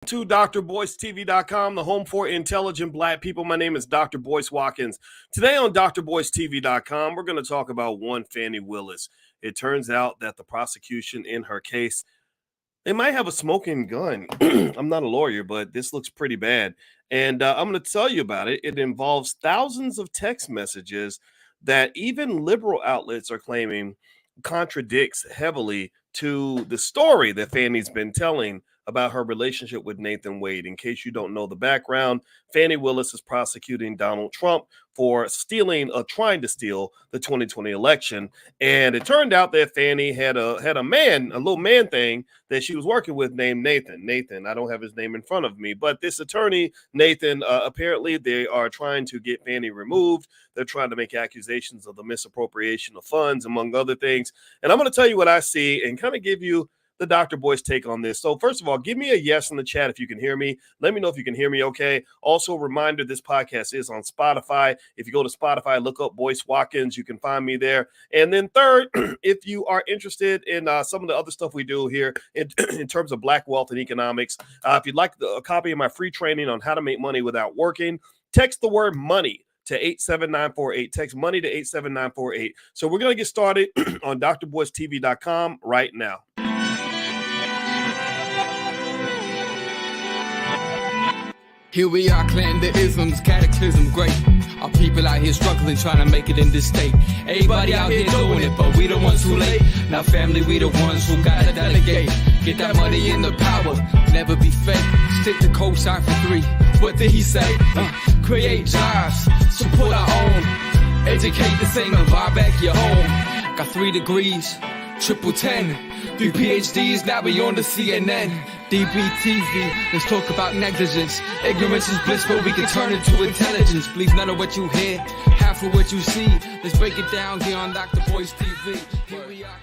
To drboycetv.com, the home for intelligent black people. My name is Dr. Boyce Watkins. Today on drboycetv.com, we're going to talk about one Fani Willis. It turns out that the prosecution in her case, they might have a smoking gun. I'm not a lawyer, but this looks pretty bad. And I'm going to tell you about it. It involves thousands of text messages that even liberal outlets are claiming contradicts heavily to the story that Fani's been telling about her relationship with Nathan Wade. In case you don't know the background, Fani Willis is prosecuting Donald Trump for trying to steal the 2020 election. And it turned out that Fani had a little man thing that she was working with named Nathan. Nathan, I don't have his name in front of me, but this attorney, Nathan, apparently they are trying to get Fani removed. They're trying to make accusations of the misappropriation of funds, among other things. And I'm going to tell you what I see and kind of give you the Dr. Boyce take on this. So first of all, give me a yes in the chat if you can hear me. Let me know if you can hear me okay. Also, a reminder, this podcast is on Spotify. If you go to Spotify, look up Boyce Watkins. You can find me there. And then third, if you are interested in some of the other stuff we do here in terms of black wealth and economics, if you'd like a copy of my free training on how to make money without working, text the word money to 87948. Text money to 87948. So we're going to get started on drboycetv.com right now. Here we are, clan the isms, cataclysm, great. Our people out here struggling, trying to make it in this state. Everybody out here doing it, but we the ones who late. Now family, we the ones who gotta delegate. Get that money in the power, never be fake. Stick to cosign for 3. What did he say? Create jobs, support our own. Educate the same and buy back your home. Got 3 degrees, triple 10. 3 PhDs, now we on the CNN. DBTV, let's talk about negligence. Ignorance is bliss, but we can turn it to intelligence. Believe none of what you hear, half of what you see. Let's break it down here on Dr. Boyce TV. Here we are.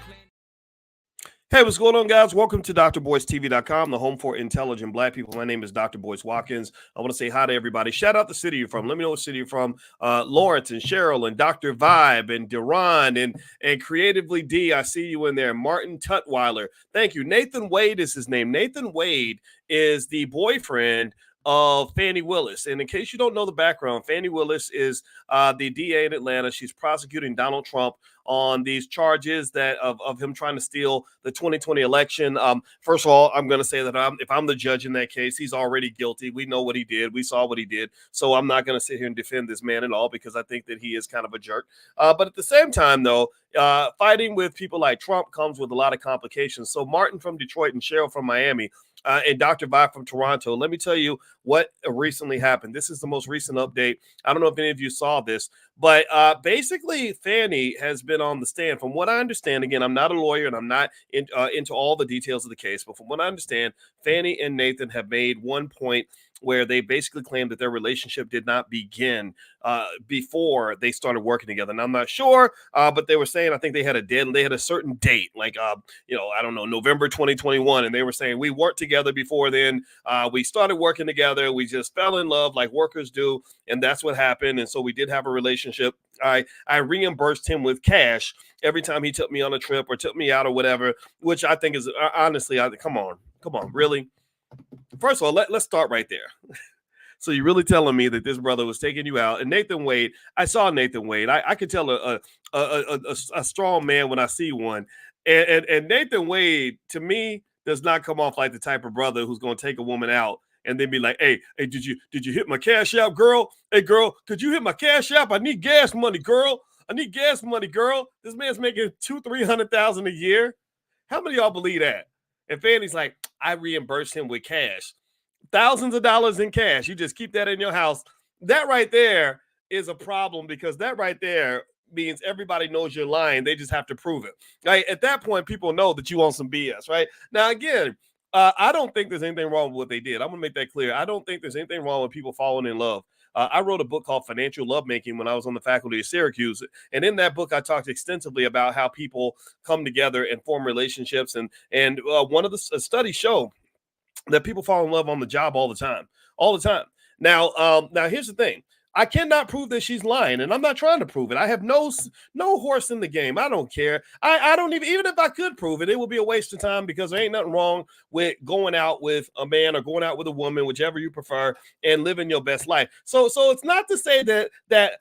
Hey, what's going on, guys? Welcome to drboycetv.com, the home for intelligent black people. My name is Dr. Boyce Watkins. I want to say hi to everybody. Shout out the city you're from. Let me know what city you're from. Lawrence and Cheryl and Dr. Vibe and Duran and Creatively D. I see you in there. Martin Tutwiler. Thank you. Nathan Wade is his name. Nathan Wade is the boyfriend of Fani Willis. And in case you don't know the background, Fani Willis is the DA in Atlanta. She's prosecuting Donald Trump on these charges that of him trying to steal the 2020 election. First of all, I'm going to say that if I'm the judge in that case, he's already guilty. We know what he did. We saw what he did. So I'm not going to sit here and defend this man at all because I think that he is kind of a jerk. But at the same time, though, fighting with people like Trump comes with a lot of complications. So Martin from Detroit and Cheryl from Miami and Dr. Vi from Toronto, let me tell you what recently happened. This is the most recent update. I don't know if any of you saw this, but basically Fani has been on the stand. From what I understand, again, I'm not a lawyer and I'm not into all the details of the case, but from what I understand, Fani and Nathan have made one point where they basically claimed that their relationship did not begin before they started working together. And I'm not sure, but they were saying, I think they had a certain date, like, I don't know, November 2021. And they were saying we weren't together before then. We started working together. We just fell in love like workers do. And that's what happened. And so we did have a relationship. I reimbursed him with cash every time he took me on a trip or took me out or whatever, which I think is honestly, come on, really? First of all, let's start right there. So you're really telling me that this brother was taking you out? And Nathan Wade, I saw Nathan Wade. I could tell a strong man when I see one. And Nathan Wade, to me, does not come off like the type of brother who's going to take a woman out and then be like, hey, did you hit my cash app, girl? Hey, girl, could you hit my cash app? I need gas money, girl. This man's making $200,000-$300,000 a year. How many of y'all believe that? And Fani's like, I reimbursed him with cash. Thousands of dollars in cash. You just keep that in your house. That right there is a problem because that right there means everybody knows you're lying. They just have to prove it. Right? At that point, people know that you want some BS, right? Now, again, I don't think there's anything wrong with what they did. I'm going to make that clear. I don't think there's anything wrong with people falling in love. I wrote a book called Financial Lovemaking when I was on the faculty of Syracuse. And in that book, I talked extensively about how people come together and form relationships. And one of the studies show that people fall in love on the job all the time. Now, here's the thing. I cannot prove that she's lying, and I'm not trying to prove it. I have no horse in the game. I don't care. I don't even if I could prove it, it would be a waste of time because there ain't nothing wrong with going out with a man or going out with a woman, whichever you prefer, and living your best life. So it's not to say that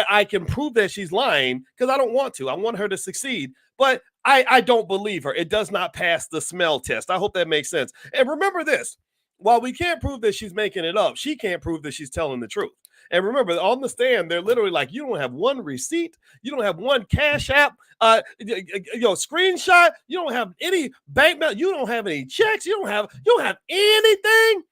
I can prove that she's lying because I don't want to. I want her to succeed, but I don't believe her. It does not pass the smell test. I hope that makes sense. And remember this, while we can't prove that she's making it up, she can't prove that she's telling the truth. And remember, on the stand, they're literally like, you don't have one receipt, you don't have one cash app, screenshot, you don't have any bank balance, you don't have any checks, you don't have anything.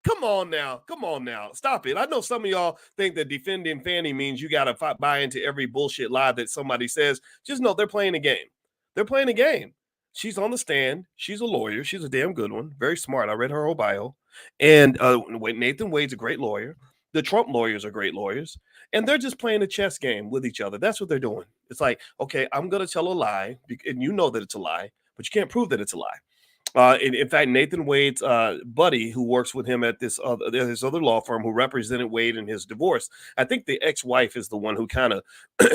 Come on now, stop it. I know some of y'all think that defending Fani means you got to buy into every bullshit lie that somebody says. Just know they're playing a game. They're playing a game. She's on the stand. She's a lawyer. She's a damn good one. Very smart. I read her whole bio. And Nathan Wade's a great lawyer. The Trump lawyers are great lawyers. And they're just playing a chess game with each other. That's what they're doing. It's like, okay, I'm going to tell a lie. And you know that it's a lie, but you can't prove that it's a lie. In fact, Nathan Wade's buddy, who works with him at his other law firm, who represented Wade in his divorce, I think the ex-wife is the one who kind of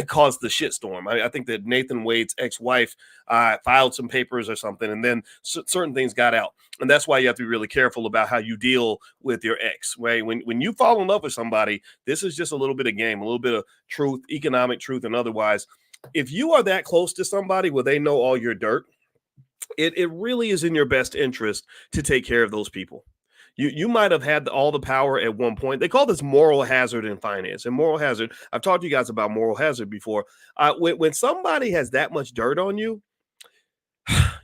caused the shitstorm. I think that Nathan Wade's ex-wife filed some papers or something, and then certain things got out. And that's why you have to be really careful about how you deal with your ex, right? When you fall in love with somebody, this is just a little bit of game, a little bit of truth, economic truth and otherwise. If you are that close to somebody where they know all your dirt, it really is in your best interest to take care of those people. You might have had all the power at one point. They call this moral hazard in finance. And moral hazard, I've talked to you guys about moral hazard before. When somebody has that much dirt on you,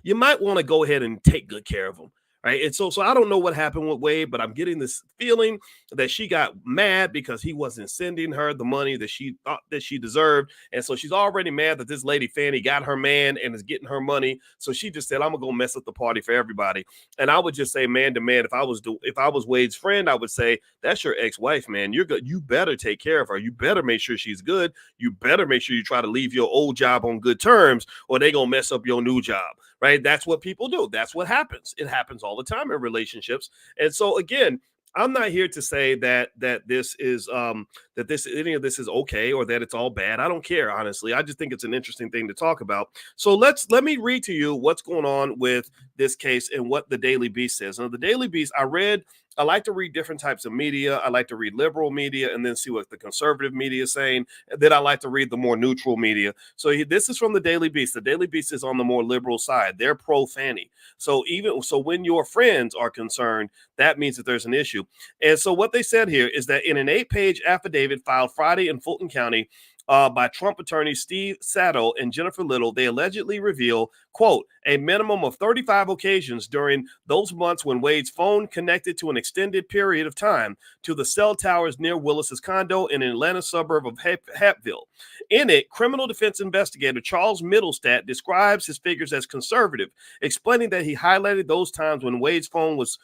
you might want to go ahead and take good care of them. Right. And so I don't know what happened with Wade, but I'm getting this feeling that she got mad because he wasn't sending her the money that she thought that she deserved. And so she's already mad that this lady Fani got her man and is getting her money. So she just said, I'm going to go mess up the party for everybody. And I would just say, man to man, if I was Wade's friend, I would say, that's your ex-wife, man. You're good. You better take care of her. You better make sure she's good. You better make sure you try to leave your old job on good terms or they're going to mess up your new job. Right. That's what people do. That's what happens. It happens all the time in relationships. And so, again, I'm not here to say that this is any of this is OK or that it's all bad. I don't care, honestly. I just think it's an interesting thing to talk about. So let me read to you what's going on with this case and what the Daily Beast says. Now, the Daily Beast, I like to read different types of media. I like to read liberal media and then see what the conservative media is saying. And then I like to read the more neutral media. So this is from the Daily Beast. The Daily Beast is on the more liberal side. They're pro-Fani. So when your friends are concerned, that means that there's an issue. And so what they said here is that in an 8-page affidavit filed Friday in Fulton County, by Trump attorneys Steve Sato and Jennifer Little, they allegedly reveal, quote, a minimum of 35 occasions during those months when Wade's phone connected to an extended period of time to the cell towers near Willis's condo in an Atlanta suburb of Hapville. In it, criminal defense investigator Charles Mittelstadt describes his figures as conservative, explaining that he highlighted those times when Wade's phone was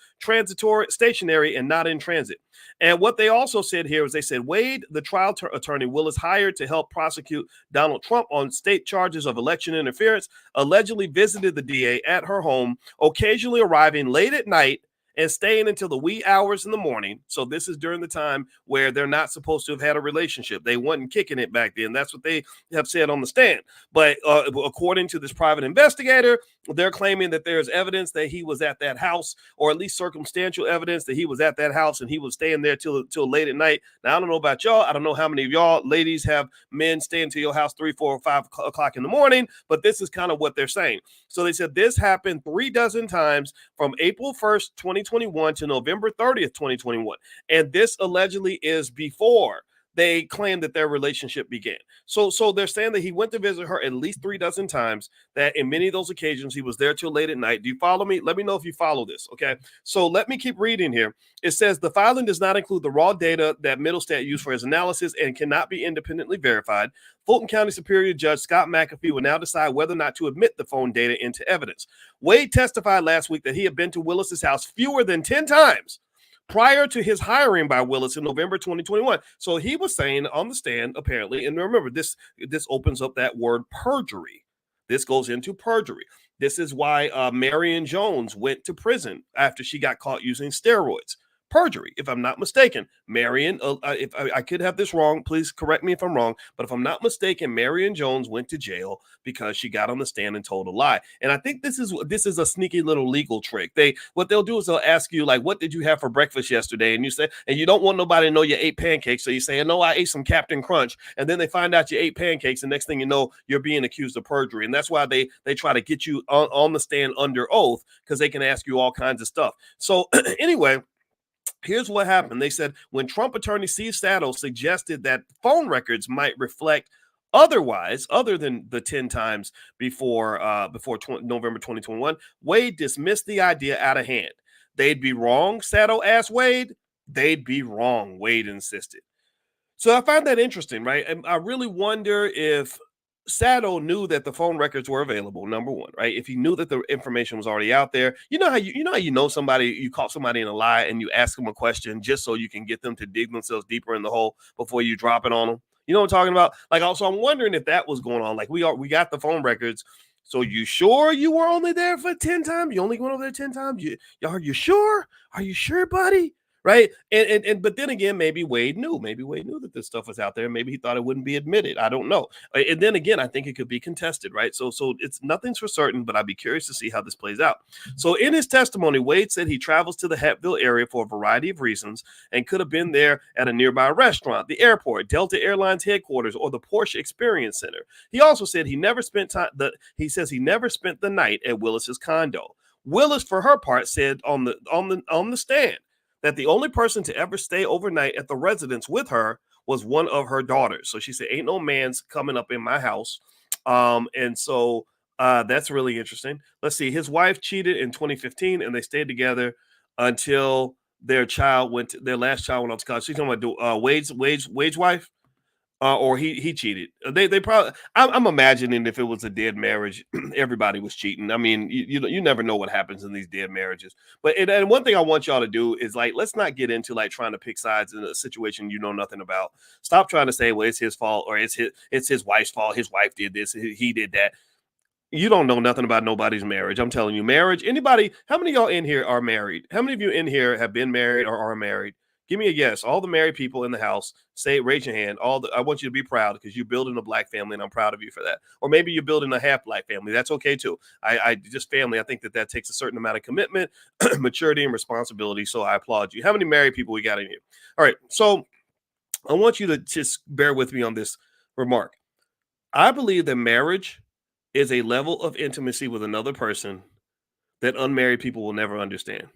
stationary and not in transit. And what they also said here is they said Wade, the trial attorney Willis hired to help prosecute Donald Trump on state charges of election interference, allegedly visited the DA at her home, occasionally arriving late at night and staying until the wee hours in the morning. So this is during the time where they're not supposed to have had a relationship. They wasn't kicking it back then. That's what they have said on the stand. But according to this private investigator, they're claiming that there's evidence that he was at that house, or at least circumstantial evidence that he was at that house and he was staying there till late at night. Now, I don't know about y'all. I don't know how many of y'all ladies have men staying to your house 3, 4, or 5 o'clock in the morning, but this is kind of what they're saying. So they said this happened 36 times from April 1st, 2021 to November 30th, 2021. And this allegedly is before they claim that their relationship began. So they're saying that he went to visit her at least 36 times, that in many of those occasions, he was there till late at night. Do you follow me? Let me know if you follow this, okay? So let me keep reading here. It says the filing does not include the raw data that Mittelstadt used for his analysis and cannot be independently verified. Fulton County Superior Judge Scott McAfee will now decide whether or not to admit the phone data into evidence. Wade testified last week that he had been to Willis's house fewer than 10 times prior to his hiring by Willis in November 2021. So he was saying on the stand, apparently, and remember, this opens up that word perjury. This goes into perjury. This is why Marion Jones went to prison after she got caught using steroids. perjury, if I'm not mistaken. Marion, if I could have this wrong, please correct me if I'm wrong, but if I'm not mistaken, Marion Jones went to jail because she got on the stand and told a lie. And I think this is a sneaky little legal trick. What they'll do is they'll ask you, like, what did you have for breakfast yesterday? And you say, and you don't want nobody to know you ate pancakes, so you say, no, I ate some Captain Crunch. And then they find out you ate pancakes, and next thing you know, you're being accused of perjury. And that's why they try to get you on the stand under oath, because they can ask you all kinds of stuff. So anyway, here's what happened. They said when Trump attorney Steve Saddle suggested that phone records might reflect otherwise, other than the 10 times before November 2021, Wade dismissed the idea out of hand. They'd be wrong, Saddle asked Wade. They'd be wrong, Wade insisted. So I find that interesting, right? And I really wonder if Saddle knew that the phone records were available, number one, right? If he knew that the information was already out there, you know somebody, you caught somebody in a lie and you ask them a question just so you can get them to dig themselves deeper in the hole before you drop it on them. You know what I'm talking about? Like, also, I'm wondering if that was going on. Like, we got the phone records. So you sure you were only there for 10 times? You only went over there 10 times? Are you sure? Are you sure, buddy? Right. But then again, maybe Wade knew that this stuff was out there. Maybe he thought it wouldn't be admitted. I don't know. And then again, I think it could be contested. Right. So it's nothing's for certain, but I'd be curious to see how this plays out. So in his testimony, Wade said he travels to the Hatfield area for a variety of reasons and could have been there at a nearby restaurant, the airport, Delta Airlines headquarters, or the Porsche Experience Center. He also said he never spent the night at Willis's condo. Willis, for her part, said on the stand that the only person to ever stay overnight at the residence with her was one of her daughters. So she said, ain't no man's coming up in my house. And so that's really interesting. Let's see. His wife cheated in 2015 and they stayed together until their last child went off to college. She's talking about Wade's wife. Or he cheated. They probably. I'm imagining if it was a dead marriage, everybody was cheating. I mean, you never know what happens in these dead marriages. But and one thing I want y'all to do is, like, let's not get into like trying to pick sides in a situation you know nothing about. Stop trying to say, well, it's his fault or it's his wife's fault. His wife did this. He did that. You don't know nothing about nobody's marriage. I'm telling you, marriage. Anybody? How many of y'all in here are married? How many of you in here have been married or are married? Give me a yes. All the married people in the house, raise your hand. I want you to be proud because you're building a black family, and I'm proud of you for that. Or maybe you're building a half black family. That's okay too. I just family. I think that takes a certain amount of commitment, maturity, and responsibility. So I applaud you. How many married people we got in here? All right. So I want you to just bear with me on this remark. I believe that marriage is a level of intimacy with another person that unmarried people will never understand.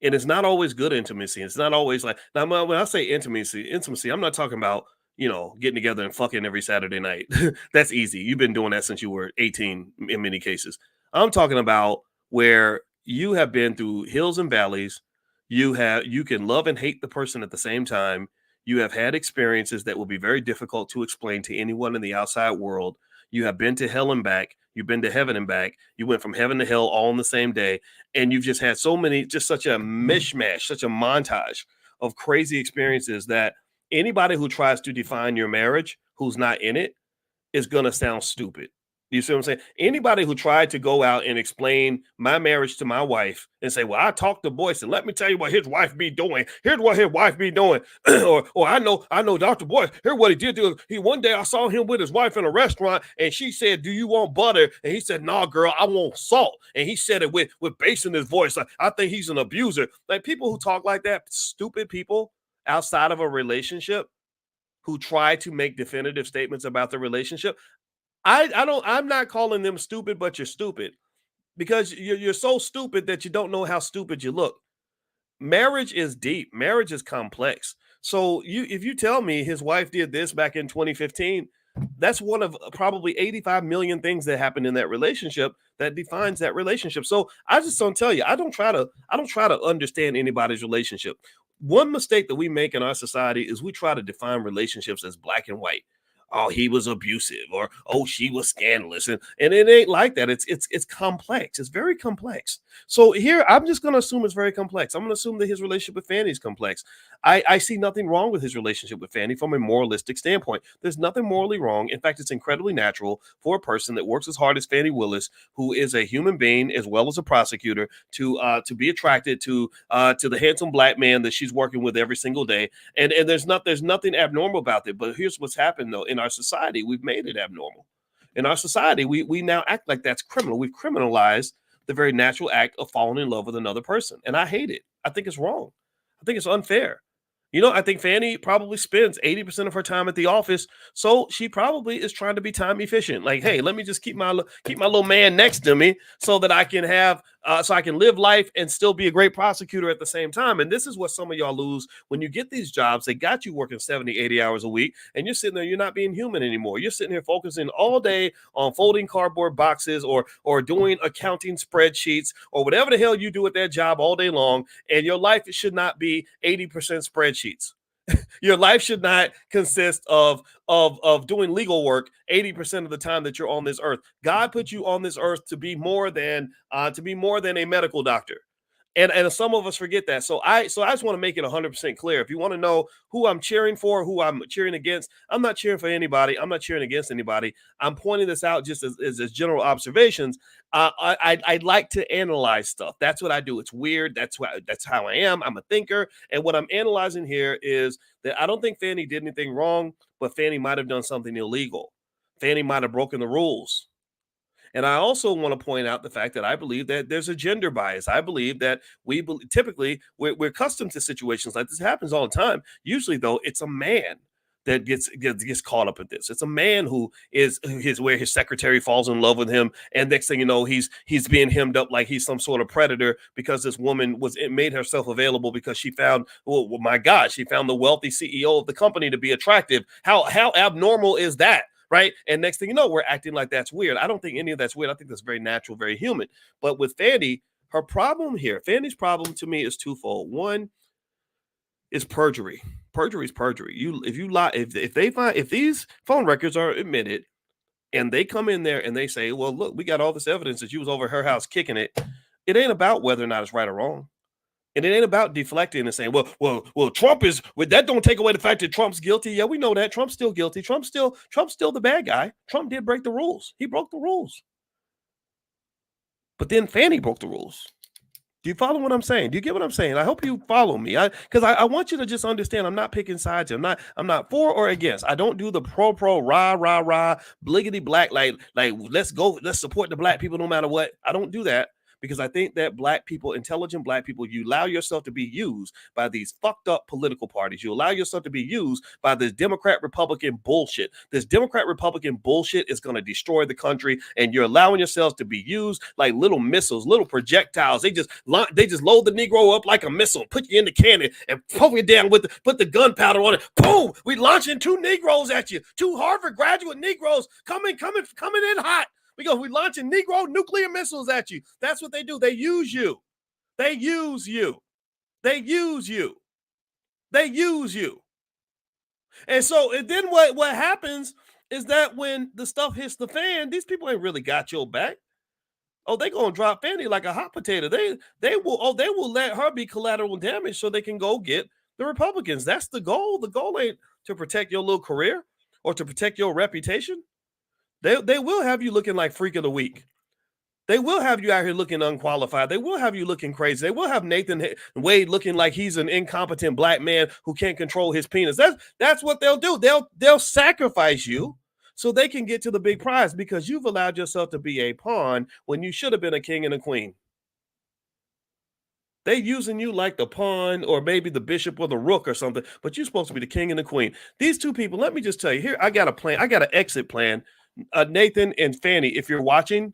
And it's not always good intimacy. It's not always like, now when I say intimacy, I'm not talking about, getting together and fucking every Saturday night. That's easy. You've been doing that since you were 18 in many cases. I'm talking about where you have been through hills and valleys. You can love and hate the person at the same time. You have had experiences that will be very difficult to explain to anyone in the outside world. You have been to hell and back. You've been to heaven and back. You went from heaven to hell all on the same day. And you've just had such a mishmash, such a montage of crazy experiences that anybody who tries to define your marriage, who's not in it, is going to sound stupid. You see what I'm saying? Anybody who tried to go out and explain my marriage to my wife and say, well, I talked to Boyce and let me tell you what his wife be doing. Here's what his wife be doing. or I know Dr. Boyce. Here's what he did do. One day I saw him with his wife in a restaurant and she said, do you want butter? And he said, nah, girl, I want salt. And he said it with bass in his voice. I think he's an abuser. Like, people who talk like that, stupid people outside of a relationship who try to make definitive statements about the relationship. I'm not calling them stupid, but you're stupid because you're so stupid that you don't know how stupid you look. Marriage is deep. Marriage is complex. So if you tell me his wife did this back in 2015, that's one of probably 85 million things that happened in that relationship that defines that relationship. So I just don't tell you, I don't try to understand anybody's relationship. One mistake that we make in our society is we try to define relationships as black and white. oh, he was abusive, or oh, she was scandalous, and it ain't like that. It's complex. It's very complex. So here, I'm just going to assume it's very complex. I'm going to assume that his relationship with Fani is complex. I see nothing wrong with his relationship with Fani from a moralistic standpoint. There's nothing morally wrong. In fact, it's incredibly natural for a person that works as hard as Fani Willis, who is a human being as well as a prosecutor, to be attracted to the handsome black man that she's working with every single day. And there's nothing abnormal about it. But here's what's happened though. In our society, we've made it abnormal. In our society, we now act like that's criminal. We've criminalized the very natural act of falling in love with another person. And I hate it. I think it's wrong. I think it's unfair. I think Fani probably spends 80% of her time at the office, so she probably is trying to be time efficient. Like, hey, let me just keep my little man next to me so that I can so I can live life and still be a great prosecutor at the same time. And this is what some of y'all lose when you get these jobs. They got you working 70, 80 hours a week, and you're sitting there, you're not being human anymore. You're sitting here focusing all day on folding cardboard boxes or doing accounting spreadsheets or whatever the hell you do at that job all day long. And your life should not be 80% spreadsheets. Your life should not consist of doing legal work 80% of the time that you're on this earth. God put you on this earth to be more than a medical doctor. And some of us forget that. So I just want to make it 100% clear. If you want to know who I'm cheering for, who I'm cheering against, I'm not cheering for anybody. I'm not cheering against anybody. I'm pointing this out just as general observations. I'd like to analyze stuff. That's what I do. It's weird. That's how I am. I'm a thinker. And what I'm analyzing here is that I don't think Fani did anything wrong, but Fani might have done something illegal. Fani might have broken the rules. And I also want to point out the fact that I believe that there's a gender bias. I believe that typically we're accustomed to situations like this. It happens all the time. Usually, though, it's a man that gets caught up in this. It's a man who is where his secretary falls in love with him, and next thing you know, he's being hemmed up like he's some sort of predator because this woman made herself available because she found, well, my God, she found the wealthy CEO of the company to be attractive. How abnormal is that? Right. And next thing you know, we're acting like that's weird. I don't think any of that's weird. I think that's very natural, very human. But with Fani, her problem here, Fani's problem to me is twofold. One is perjury. Perjury is perjury. If you lie, if these phone records are admitted and they come in there and they say, well, look, we got all this evidence that you was over at her house kicking it. It ain't about whether or not it's right or wrong. And it ain't about deflecting and saying, well, Trump is, that don't take away the fact that Trump's guilty. Yeah, we know that. Trump's still guilty. Trump's still the bad guy. Trump did break the rules. He broke the rules. But then Fani broke the rules. Do you follow what I'm saying? Do you get what I'm saying? I hope you follow me. Because I want you to just understand I'm not picking sides. I'm not for or against. I don't do the pro, rah, bliggity black, like let's support the black people no matter what. I don't do that. Because I think that black people, intelligent black people, you allow yourself to be used by these fucked up political parties. You allow yourself to be used by this Democrat-Republican bullshit. This Democrat-Republican bullshit is going to destroy the country, and you're allowing yourselves to be used like little missiles, little projectiles. They just load the Negro up like a missile, put you in the cannon, and poke it down put the gunpowder on it. Boom! We launching 2 Negroes at you. 2 Harvard graduate Negroes coming in hot. We launching Negro nuclear missiles at you. That's what they do. They use you. They use you. They use you. They use you. And so and then what happens is that when the stuff hits the fan, these people ain't really got your back. Oh, they gonna drop Fani like a hot potato. They will let her be collateral damage so they can go get the Republicans. That's the goal. The goal ain't to protect your little career or to protect your reputation. They will have you looking like freak of the week. They will have you out here looking unqualified. They will have you looking crazy. They will have Nathan Wade looking like he's an incompetent black man who can't control his penis. That's what they'll do. They'll sacrifice you so they can get to the big prize because you've allowed yourself to be a pawn when you should have been a king and a queen. They using you like the pawn or maybe the bishop or the rook or something, but you're supposed to be the king and the queen. These 2 people, let me just tell you here, I got a plan. I got an exit plan. Nathan and Fani, if you're watching,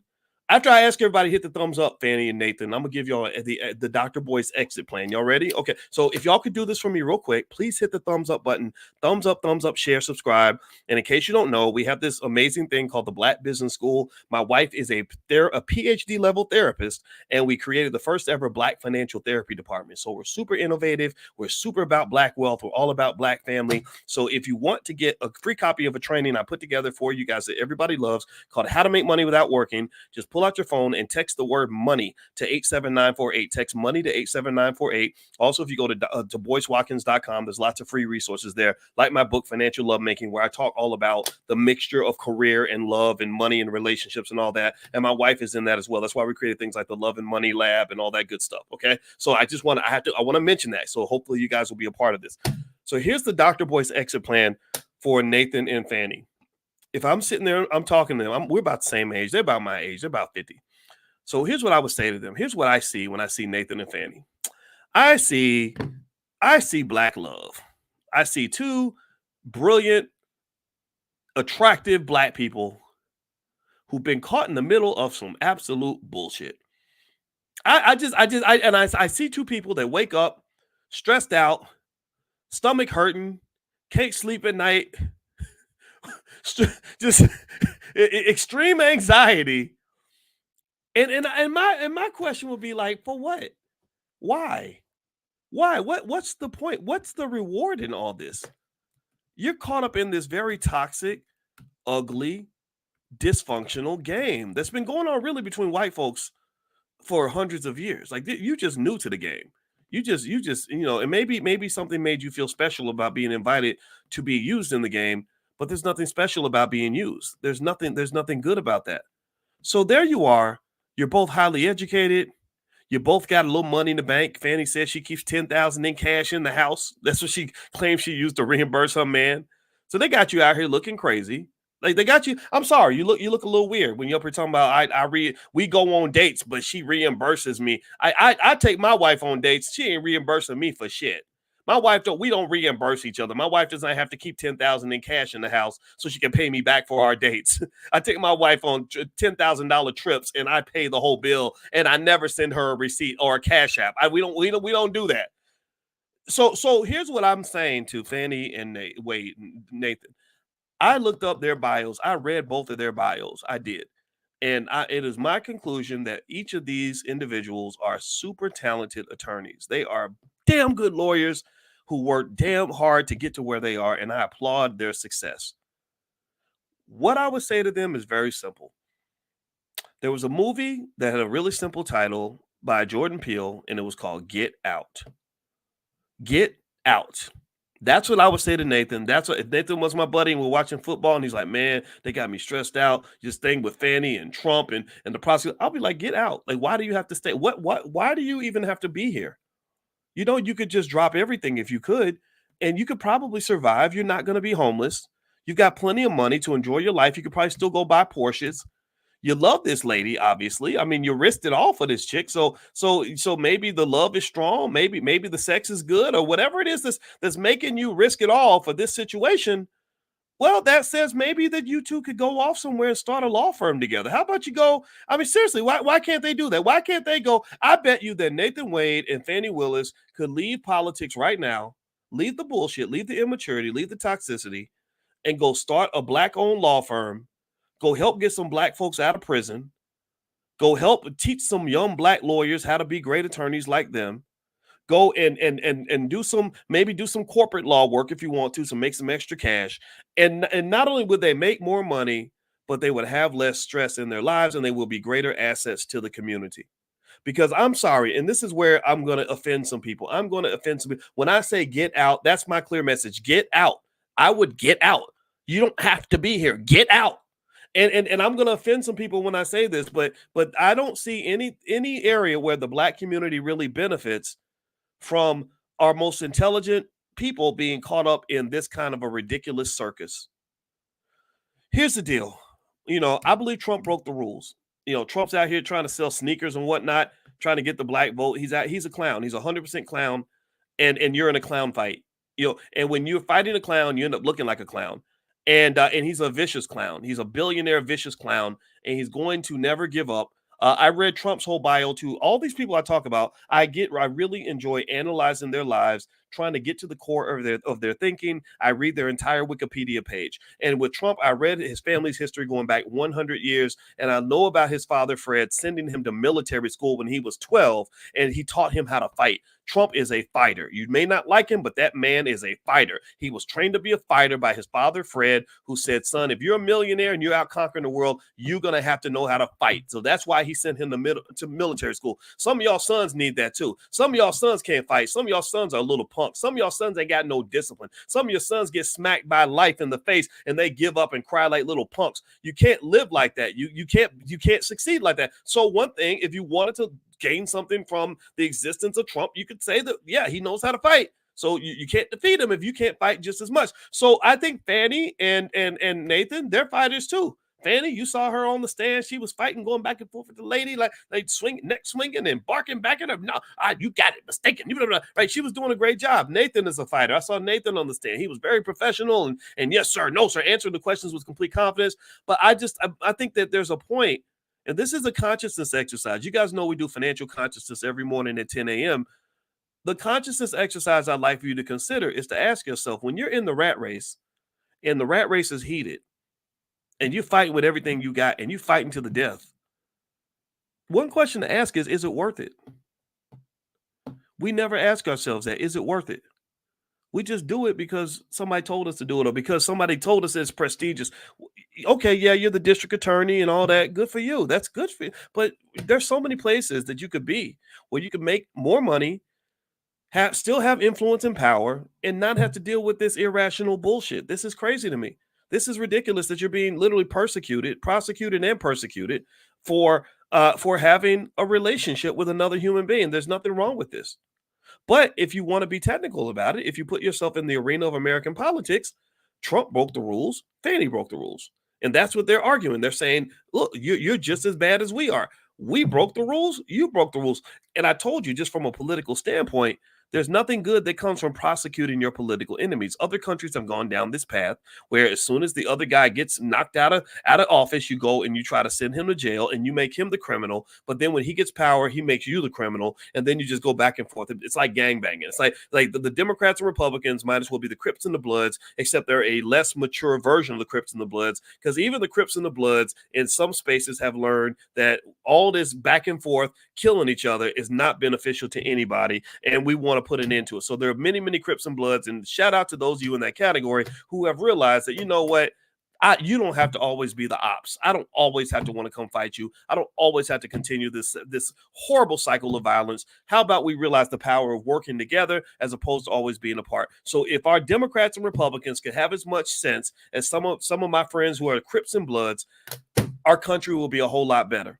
After I ask everybody to hit the thumbs up, Fani and Nathan, I'm gonna give y'all the Dr. Boyce exit plan. Y'all ready? Okay. So if y'all could do this for me real quick, please hit the thumbs up button. Thumbs up, share, subscribe. And in case you don't know, we have this amazing thing called the Black Business School. My wife is a PhD level therapist, and we created the first ever Black financial therapy department. So we're super innovative. We're super about Black wealth. We're all about Black family. So if you want to get a free copy of a training I put together for you guys that everybody loves called How to Make Money Without Working, just pull out your phone and text the word money to 87948. Text money to 87948. Also, if you go to boycewatkins.com, there's lots of free resources there, like my book, Financial Lovemaking, where I talk all about the mixture of career and love and money and relationships and all that. And my wife is in that as well. That's why we created things like the Love and Money Lab and all that good stuff. Okay. So I want to mention that. So hopefully you guys will be a part of this. So here's the Dr. Boyce exit plan for Nathan and Fani. If I'm sitting there, I'm talking to them, we're about the same age. They're about my age. They're about 50. So here's what I would say to them. Here's what I see when I see Nathan and Fani. I see Black love. I see two brilliant, attractive Black people who've been caught in the middle of some absolute bullshit. I see two people that wake up stressed out, stomach hurting, can't sleep at night, just extreme anxiety. And my question would be like, for what? Why? What's the point? What's the reward in all this? You're caught up in this very toxic, ugly, dysfunctional game that's been going on really between white folks for hundreds of years. Like, you just new to the game. You just, and maybe something made you feel special about being invited to be used in the game, but there's nothing special about being used. There's nothing good about that. So there you are. You're both highly educated. You both got a little money in the bank. Fani says she keeps $10,000 in cash in the house. That's what she claims she used to reimburse her man. So they got you out here looking crazy. Like, they got you. I'm sorry, you look a little weird when you're up here talking about we go on dates, but she reimburses me. I take my wife on dates. She ain't reimbursing me for shit. My wife we don't reimburse each other. My wife doesn't have to keep $10,000 in cash in the house so she can pay me back for our dates. I take my wife on $10,000 trips and I pay the whole bill, and I never send her a receipt or a cash app. We don't do that. So here's what I'm saying to Fani and Nathan. I looked up their bios. I read both of their bios. I did. And it is my conclusion that each of these individuals are super talented attorneys. They are damn good lawyers who work damn hard to get to where they are, and I applaud their success. What I would say to them is very simple. There was a movie that had a really simple title by Jordan Peele, and it was called Get Out. Get Out. That's what I would say to Nathan. That's what, if Nathan was my buddy and we're watching football and he's like, man, they got me stressed out. This thing with Fani and Trump and the prosecutor. I'll be like, get out. Like, why do you have to stay? Why do you even have to be here? You know, you could just drop everything if you could, and you could probably survive. You're not going to be homeless. You've got plenty of money to enjoy your life. You could probably still go buy Porsches. You love this lady, obviously. I mean, you risked it all for this chick. So maybe the love is strong. Maybe the sex is good, or whatever it is that's making you risk it all for this situation. Well, that says maybe that you two could go off somewhere and start a law firm together. How about you go? I mean, seriously, why can't they do that? Why can't they go? I bet you that Nathan Wade and Fani Willis could leave politics right now, leave the bullshit, leave the immaturity, leave the toxicity, and go start a Black-owned law firm, go help get some Black folks out of prison, go help teach some young Black lawyers how to be great attorneys like them, go and do some corporate law work if you want to make some extra cash. And not only would they make more money, but they would have less stress in their lives, and they will be greater assets to the community. Because I'm sorry, and this is where I'm going to offend some people. I'm going to offend some people. When I say get out, that's my clear message. Get out. I would get out. You don't have to be here. Get out. And I'm going to offend some people when I say this, but I don't see any area where the Black community really benefits from our most intelligent people being caught up in this kind of a ridiculous circus. Here's the deal. You know, I believe Trump broke the rules. You know, Trump's out here trying to sell sneakers and whatnot, trying to get the Black vote. He's a clown. He's 100% clown. And you're in a clown fight. You know, and when you're fighting a clown, you end up looking like a clown. And he's a vicious clown. He's a billionaire vicious clown, and he's going to never give up I read Trump's whole bio too. All these people I talk about, I really enjoy analyzing their lives, trying to get to the core of their thinking. I read their entire Wikipedia page. And with Trump, I read his family's history going back 100 years. And I know about his father, Fred, sending him to military school when he was 12, and he taught him how to fight. Trump is a fighter. You may not like him, but that man is a fighter. He was trained to be a fighter by his father, Fred, who said, son, if you're a millionaire and you're out conquering the world, you're going to have to know how to fight. So that's why he sent him to military school. Some of y'all sons need that too. Some of y'all sons can't fight. Some of y'all sons are little punks. Some of y'all sons ain't got no discipline. Some of your sons get smacked by life in the face and they give up and cry like little punks. You can't live like that. You can't succeed like that. So one thing, if you wanted to gain something from the existence of Trump, you could say that, yeah, he knows how to fight. So you can't defeat him if you can't fight just as much. So I think Fani and Nathan, they're fighters too. Fani, you saw her on the stand. She was fighting, going back and forth with the lady, like neck swinging and barking back at her. No, you got it mistaken. Right? She was doing a great job. Nathan is a fighter. I saw Nathan on the stand. He was very professional and yes, sir, no, sir, answering the questions with complete confidence. But I think that there's a point. And this is a consciousness exercise. You guys know we do financial consciousness every morning at 10 a.m. The consciousness exercise I'd like for you to consider is to ask yourself, when you're in the rat race and the rat race is heated and you're fighting with everything you got and you're fighting to the death, one question to ask is it worth it? We never ask ourselves that. Is it worth it? We just do it because somebody told us to do it or because somebody told us it's prestigious. Okay, yeah, you're the district attorney and all that. Good for you. That's good for you. But there's so many places that you could be where you could make more money, still have influence and power, and not have to deal with this irrational bullshit. This is crazy to me. This is ridiculous that you're being literally prosecuted and persecuted for having a relationship with another human being. There's nothing wrong with this. But if you want to be technical about it, if you put yourself in the arena of American politics, Trump broke the rules, Fani broke the rules. And that's what they're arguing. They're saying, look, you're just as bad as we are. We broke the rules, you broke the rules. And I told you, just from a political standpoint, there's nothing good that comes from prosecuting your political enemies. Other countries have gone down this path where as soon as the other guy gets knocked out of office, you go and you try to send him to jail and you make him the criminal. But then when he gets power, he makes you the criminal. And then you just go back and forth. It's like gangbanging. It's like the Democrats and Republicans might as well be the Crips and the Bloods, except they're a less mature version of the Crips and the Bloods, because even the Crips and the Bloods in some spaces have learned that all this back and forth killing each other is not beneficial to anybody. And we want to put an end to it. So there are many, many Crips and Bloods, and shout out to those of you in that category who have realized that, you know what, you don't have to always be the ops. I don't always have to want to come fight you. I don't always have to continue this horrible cycle of violence. How about we realize the power of working together as opposed to always being apart? So if our Democrats and Republicans could have as much sense as some of my friends who are Crips and Bloods, our country will be a whole lot better.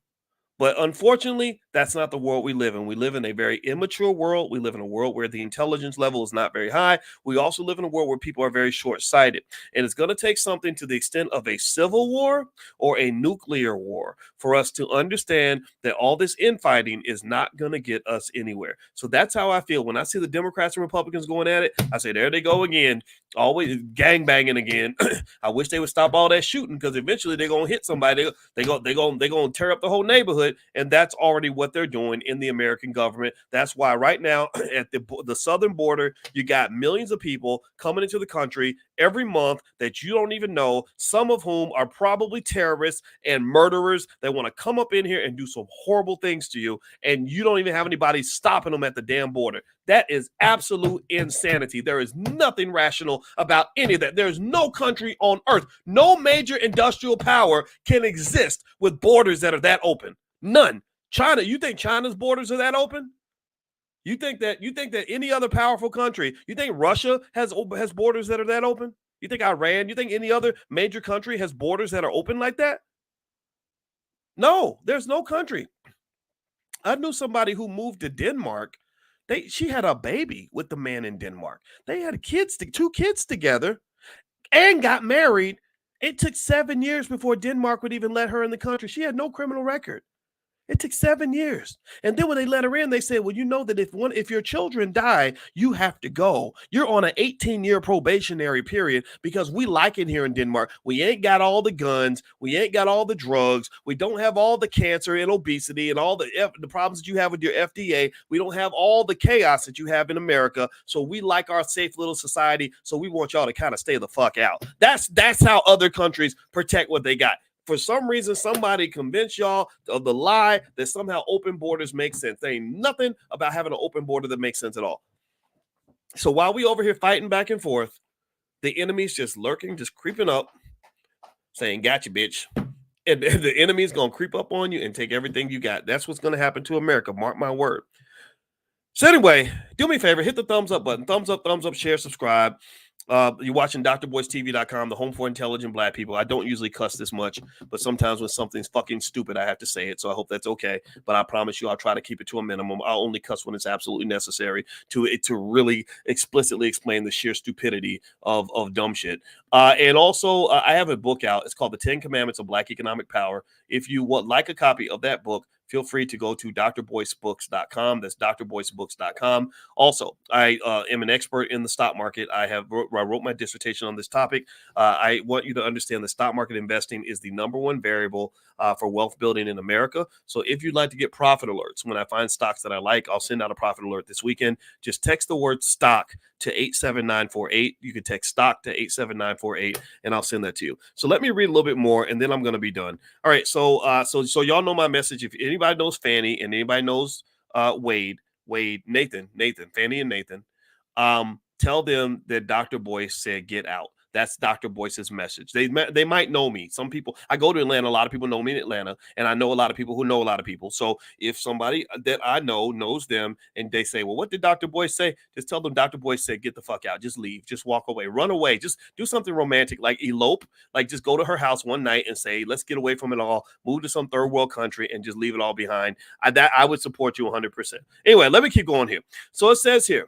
But unfortunately, that's not the world we live in. We live in a very immature world. We live in a world where the intelligence level is not very high. We also live in a world where people are very short-sighted. And it's going to take something to the extent of a civil war or a nuclear war for us to understand that all this infighting is not going to get us anywhere. So that's how I feel. When I see the Democrats and Republicans going at it, I say, there they go again. Always gangbanging again. I wish they would stop all that shooting, because eventually they're going to hit somebody. They're going to tear up the whole neighborhood. And that's already what they're doing in the American government. That's why right now at the southern border, you got millions of people coming into the country every month that you don't even know, some of whom are probably terrorists and murderers that want to come up in here and do some horrible things to you. And you don't even have anybody stopping them at the damn border. That is absolute insanity. There is nothing rational about any of that. There's no country on earth, no major industrial power can exist with borders that are that open. None. China, you think China's borders are that open? You think that any other powerful country, you think Russia has borders that are that open? You think Iran, you think any other major country has borders that are open like that? No, there's no country. I knew somebody who moved to Denmark. She had a baby with the man in Denmark. They had two kids together and got married. It took 7 years before Denmark would even let her in the country. She had no criminal record. It took 7 years. And then when they let her in, they said, well, you know that if your children die, you have to go. You're on an 18-year probationary period because we like it here in Denmark. We ain't got all the guns. We ain't got all the drugs. We don't have all the cancer and obesity and all the problems that you have with your FDA. We don't have all the chaos that you have in America. So we like our safe little society. So we want y'all to kind of stay the fuck out. That's how other countries protect what they got. For some reason, somebody convinced y'all of the lie that somehow open borders make sense. There ain't nothing about having an open border that makes sense at all. So while we over here fighting back and forth, the enemy's just lurking, just creeping up, saying, gotcha, bitch. And the enemy's going to creep up on you and take everything you got. That's what's going to happen to America. Mark my word. So anyway, do me a favor, hit the thumbs up button. Thumbs up, share, subscribe. You're watching drboycetv.com, the home for intelligent Black people. I don't usually cuss this much, but sometimes when something's fucking stupid, I have to say it. So I hope that's okay. But I promise you, I'll try to keep it to a minimum. I'll only cuss when it's absolutely necessary to really explicitly explain the sheer stupidity of dumb shit. And also, I have a book out. It's called The 10 Commandments of Black Economic Power. If you would like a copy of that book, feel free to go to drboycebooks.com. That's drboycebooks.com. Also, I am an expert in the stock market. I wrote my dissertation on this topic. I want you to understand that stock market investing is the number one variable for wealth building in America. So if you'd like to get profit alerts, when I find stocks that I like, I'll send out a profit alert this weekend. Just text the word stock to 87948. You can text stock to 87948 and I'll send that to you. So let me read a little bit more and then I'm going to be done. All right. So y'all know my message. If anybody knows Fani and anybody knows Nathan, Fani and Nathan, tell them that Dr. Boyce said, get out. That's Dr. Boyce's message. They might know me. Some people, I go to Atlanta. A lot of people know me in Atlanta, and I know a lot of people who know a lot of people. So if somebody that I know knows them and they say, well, what did Dr. Boyce say? Just tell them Dr. Boyce said, get the fuck out. Just leave. Just walk away. Run away. Just do something romantic, like elope. Like just go to her house one night and say, let's get away from it all. Move to some third world country and just leave it all behind. I would support you 100%. Anyway, let me keep going here. So it says here,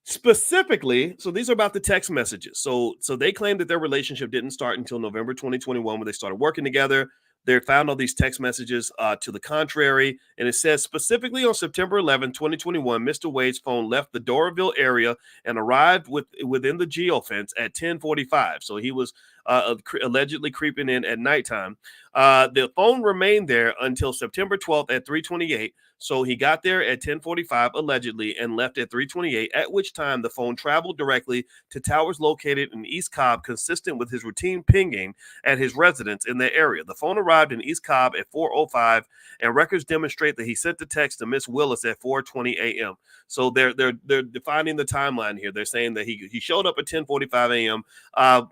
specifically, so these are about the text messages. So they claim that their relationship didn't start until November 2021 when they started working together. They found all these text messages to the contrary. And it says specifically on September 11, 2021, Mr. Wade's phone left the Doraville area and arrived within the geofence at 10:45. So he was allegedly creeping in at nighttime. The phone remained there until September 12th at 3:28. So he got there at 10:45 allegedly and left at 3:28, at which time the phone traveled directly to towers located in East Cobb, consistent with his routine pinging at his residence in the area. The phone arrived in East Cobb at 4:05, and records demonstrate that he sent the text to Miss Willis at 4:20 a.m. So they're defining the timeline here. They're saying that he showed up at 10:45 a.m.,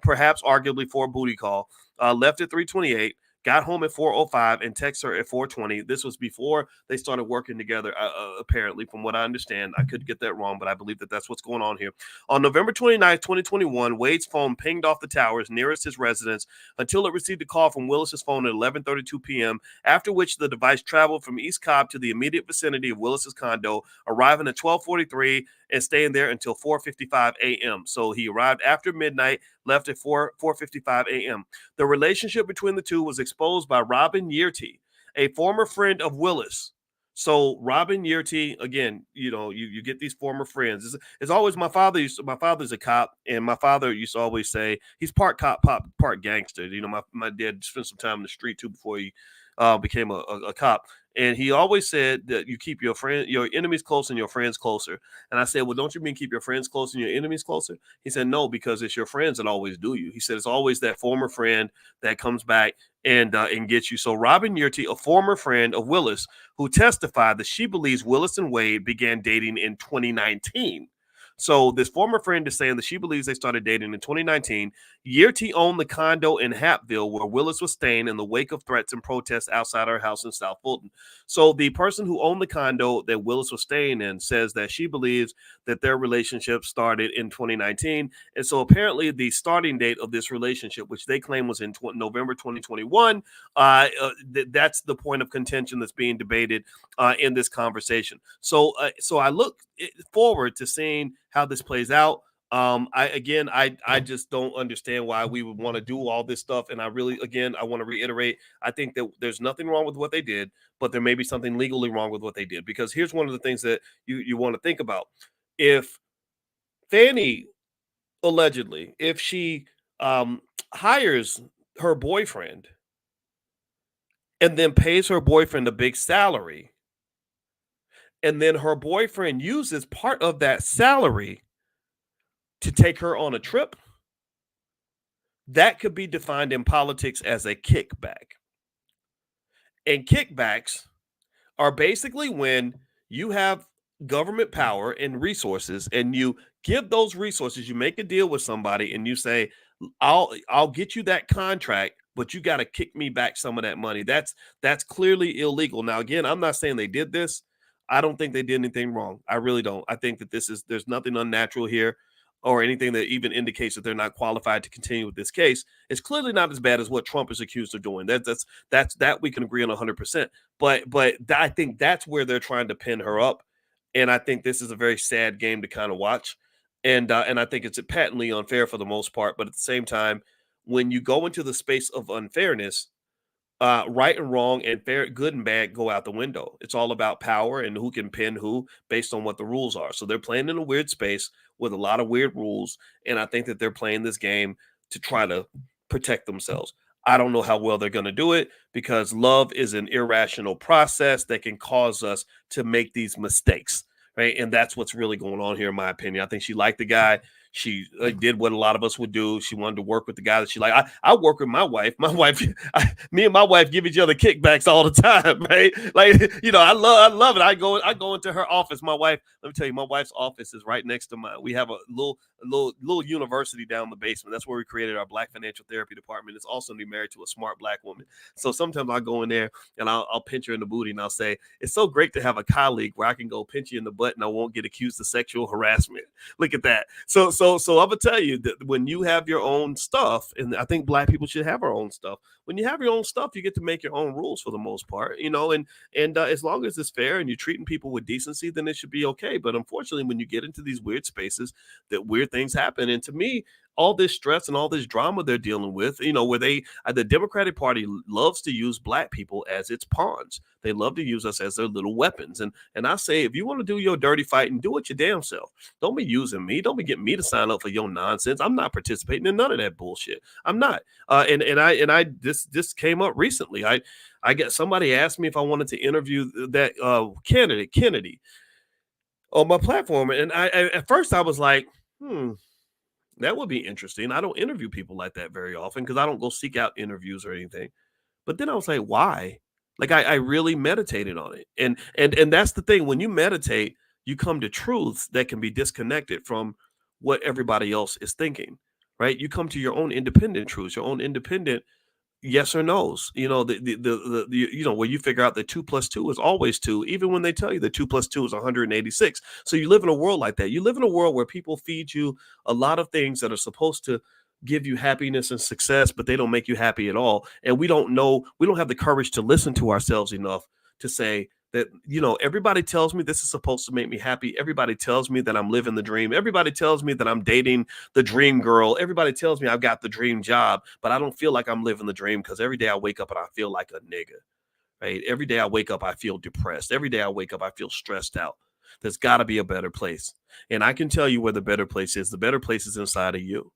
perhaps arguably for a booty call, left at 3:28. Got home at 4:05 and texted her at 4:20. This was before they started working together, apparently, from what I understand. I could get that wrong, but I believe that that's what's going on here. On November 29th, 2021, Wade's phone pinged off the towers nearest his residence until it received a call from Willis's phone at 11:32 p.m., after which the device traveled from East Cobb to the immediate vicinity of Willis's condo, arriving at 12:43 and staying there until 4:55 a.m. So he arrived after midnight, left at 4:55 a.m. The relationship between the two was exposed by Robin Yearty, a former friend of Willis. So Robin Yearty, again, you get these former friends. It's always my father's a cop, and my father used to always say he's part cop, part gangster. My dad spent some time in the street too before he became a cop. And he always said that you keep your enemies close and your friends closer. And I said, well, don't you mean keep your friends close and your enemies closer? He said, no, because it's your friends that always do you. He said, it's always that former friend that comes back and gets you. So Robin Yearty, a former friend of Willis, who testified that she believes Willis and Wade began dating in 2019. So this former friend is saying that she believes they started dating in 2019. Yearty owned the condo in Hapville where Willis was staying in the wake of threats and protests outside her house in South Fulton. So the person who owned the condo that Willis was staying in says that she believes that their relationship started in 2019. And so apparently the starting date of this relationship, which they claim was in November 2021, that's the point of contention that's being debated in this conversation. So I look forward to seeing how this plays out. I just don't understand why we would want to do all this stuff. And I want to reiterate, I think that there's nothing wrong with what they did, but there may be something legally wrong with what they did. Because here's one of the things that you want to think about. If Fani allegedly, if she hires her boyfriend and then pays her boyfriend a big salary, and then her boyfriend uses part of that salary to take her on a trip, that could be defined in politics as a kickback. And kickbacks are basically when you have government power and resources and you give those resources, you make a deal with somebody and you say, I'll get you that contract, but you got to kick me back some of that money. That's clearly illegal. Now, again, I'm not saying they did this. I don't think they did anything wrong. I really don't. I think that there's nothing unnatural here or anything that even indicates that they're not qualified to continue with this case. It's clearly not as bad as what Trump is accused of doing. That we can agree on 100%. But I think that's where they're trying to pin her up, and I think this is a very sad game to kind of watch, and I think it's patently unfair for the most part. But at the same time, when you go into the space of unfairness, right and wrong and fair, good and bad go out the window. It's all about power and who can pin who based on what the rules are. So they're playing in a weird space with a lot of weird rules. And I think that they're playing this game to try to protect themselves. I don't know how well they're going to do it because love is an irrational process that can cause us to make these mistakes. Right. And that's what's really going on here, in my opinion. I think she liked the guy. She did what a lot of us would do. She wanted to work with the guy that she liked. I work with my wife. Me and my wife give each other kickbacks all the time, right? Like, I love it. I go into her office. My wife, let me tell you, my wife's office is right next to mine. We have a little university down the basement. That's where we created our Black financial therapy department. It's also to be married to a smart Black woman. So sometimes I'll go in there and I'll pinch her in the booty and I'll say, it's so great to have a colleague where I can go pinch you in the butt and I won't get accused of sexual harassment. Look at that. So I'm gonna tell you that when you have your own stuff, and I think Black people should have our own stuff. When you have your own stuff, you get to make your own rules for the most part, and as long as it's fair and you're treating people with decency, then it should be okay. But unfortunately, when you get into these weird spaces, that weird things happen. And to me, all this stress and all this drama they're dealing with, where the Democratic Party loves to use Black people as its pawns. They love to use us as their little weapons. And I say, if you want to do your dirty fighting, do it your damn self. Don't be using me. Don't be getting me to sign up for your nonsense. I'm not participating in none of that bullshit. I'm not. This came up recently. I get somebody asked me if I wanted to interview that candidate Kennedy on my platform, and I at first I was like, that would be interesting. I don't interview people like that very often because I don't go seek out interviews or anything. But then I was like, why? Like I really meditated on it. And that's the thing. When you meditate, you come to truths that can be disconnected from what everybody else is thinking, right? You come to your own independent truths, your own independent yes or no's, where you figure out that 2 + 2 is always 2, even when they tell you that 2 + 2 is 186. So you live in a world like that. You live in a world where people feed you a lot of things that are supposed to give you happiness and success, but they don't make you happy at all. And we don't have the courage to listen to ourselves enough to say that, everybody tells me this is supposed to make me happy. Everybody tells me that I'm living the dream. Everybody tells me that I'm dating the dream girl. Everybody tells me I've got the dream job, but I don't feel like I'm living the dream because every day I wake up and I feel like a nigga, right? Every day I wake up, I feel depressed. Every day I wake up, I feel stressed out. There's got to be a better place. And I can tell you where the better place is. The better place is inside of you.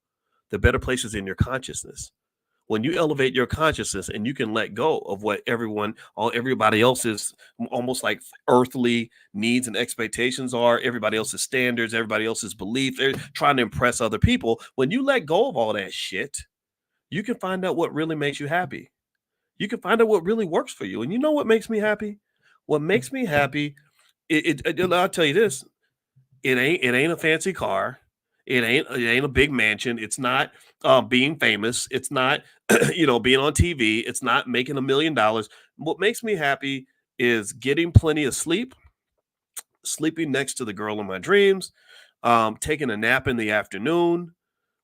The better place is in your consciousness. When you elevate your consciousness and you can let go of what everybody else's almost like earthly needs and expectations are, everybody else's standards, everybody else's belief, they're trying to impress other people. When you let go of all that shit, you can find out what really makes you happy. You can find out what really works for you. And you know what makes me happy? What makes me happy, I'll tell you this, it ain't a fancy car. It ain't a big mansion. It's not being famous. It's not, being on TV. It's not making $1 million. What makes me happy is getting plenty of sleep, sleeping next to the girl of my dreams, taking a nap in the afternoon,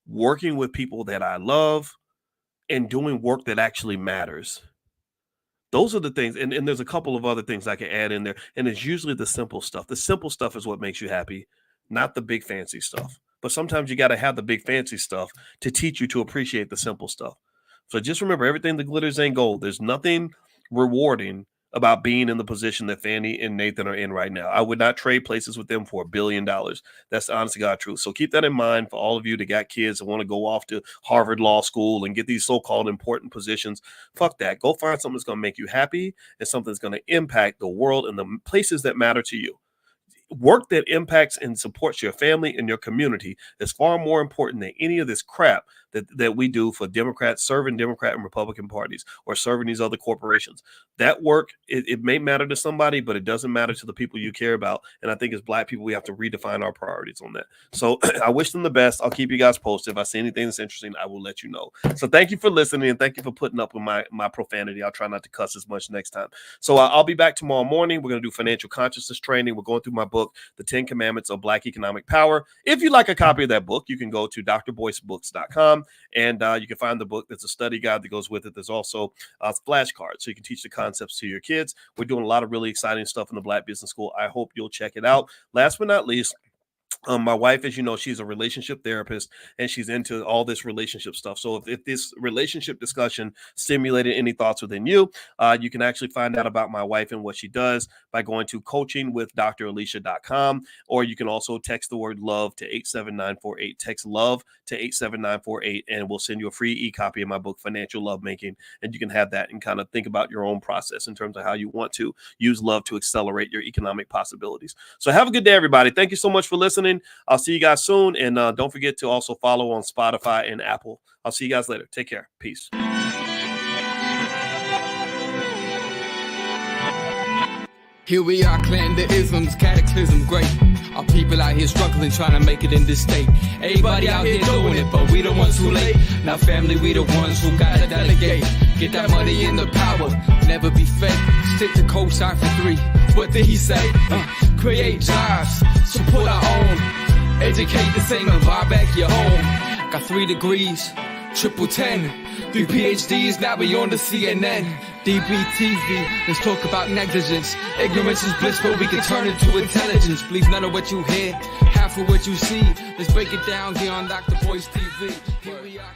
working with people that I love, and doing work that actually matters. Those are the things. And there's a couple of other things I can add in there. And it's usually the simple stuff. The simple stuff is what makes you happy, not the big fancy stuff. but sometimes you got to have the big fancy stuff to teach you to appreciate the simple stuff. So just remember, everything that glitters ain't gold. There's nothing rewarding about being in the position that Fani and Nathan are in right now. I would not trade places with them for $1 billion. That's the honest to God truth. So keep that in mind for all of you that got kids that want to go off to Harvard Law School and get these so-called important positions. Fuck that. Go find something that's going to make you happy and something that's going to impact the world and the places that matter to you. Work that impacts and supports your family and your community is far more important than any of this crap that we do for Democrats, serving Democrat and Republican parties or serving these other corporations. That work, it may matter to somebody, but it doesn't matter to the people you care about. And I think as Black people, we have to redefine our priorities on that. So I wish them the best. I'll keep you guys posted. If I see anything that's interesting, I will let you know. So thank you for listening, and thank you for putting up with my profanity. I'll try not to cuss as much next time. So I'll be back tomorrow morning. We're going to do financial consciousness training. We're going through my book, The 10 Commandments of Black Economic Power. If you'd like a copy of that book, you can go to drboycebooks.com. And you can find the book. There's a study guide that goes with it. There's also flashcards, so you can teach the concepts to your kids. We're doing a lot of really exciting stuff in the Black Business School. I hope you'll check it out. Last but not least, my wife, as you know, she's a relationship therapist, and she's into all this relationship stuff. So if this relationship discussion stimulated any thoughts within you, you can actually find out about my wife and what she does by going to coachingwithdralicia.com, or you can also text the word love to 87948. Text love to 87948, and we'll send you a free e-copy of my book, Financial Lovemaking, and you can have that and kind of think about your own process in terms of how you want to use love to accelerate your economic possibilities. So have a good day, everybody. Thank you so much for listening. I'll see you guys soon. And don't forget to also follow on Spotify and Apple. I'll see you guys later. Take care. Peace. Here we are, clan the isms, cataclysm great. Our people out here struggling, trying to make it in this state. Everybody out here doing it, but we the ones who late. Now family, we the ones who gotta delegate. Get that money in the power, never be fake. Stick to co-sign for 3. What did he say? Create jobs, support our own. Educate the same and buy back your home. Got 3 degrees, triple 10. 3 PhDs, now we on the CNN. DBTV, let's talk about negligence. Ignorance is bliss, but we can turn it to intelligence. Believe none of what you hear, half of what you see. Let's break it down here on Dr. Boyce TV. Here we are.